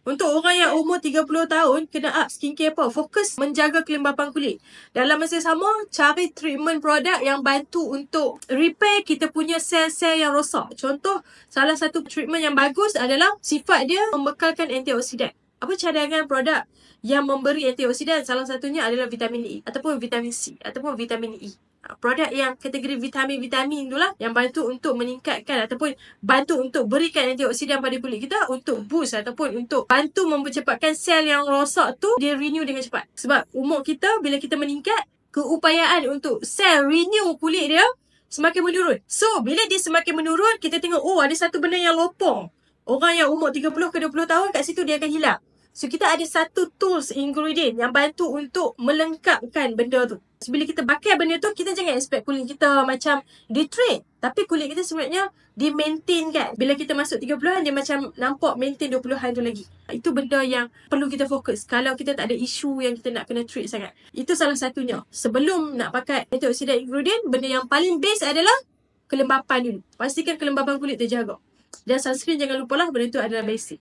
Untuk orang yang umur 30 tahun, kena up skincare apa? Fokus menjaga kelembapan kulit. Dalam masa sama, cari treatment produk yang bantu untuk repair kita punya sel-sel yang rosak. Contoh, salah satu treatment yang bagus adalah sifat dia membekalkan antioksidan. Apa cadangan produk yang memberi antioksidan? Salah satunya adalah vitamin E ataupun vitamin C ataupun vitamin E. Produk yang kategori vitamin-vitamin itulah yang bantu untuk meningkatkan ataupun bantu untuk berikan antioksidan pada kulit kita untuk boost ataupun untuk bantu mempercepatkan sel yang rosak tu dia renew dengan cepat. Sebab umur kita bila kita meningkat, keupayaan untuk sel renew kulit dia semakin menurun. So, bila dia semakin menurun, kita tengok, oh ada satu benda yang lopong. Orang yang umur 30 ke 20 tahun kat situ dia akan hilang. So, kita ada satu tools ingredient yang bantu untuk melengkapkan benda tu. So, bila kita pakai benda tu, kita jangan expect kulit kita macam detrade. Tapi kulit kita sebenarnya di-maintain kan. Bila kita masuk 30-an, dia macam nampak maintain 20-an tu lagi. Itu benda yang perlu kita fokus. Kalau kita tak ada isu yang kita nak kena treat sangat. Itu salah satunya. Sebelum nak pakai antioksidan ingredient, benda yang paling base adalah kelembapan dulu. Pastikan kelembapan kulit terjaga. Dan sunscreen jangan lupa lah, benda tu adalah basic.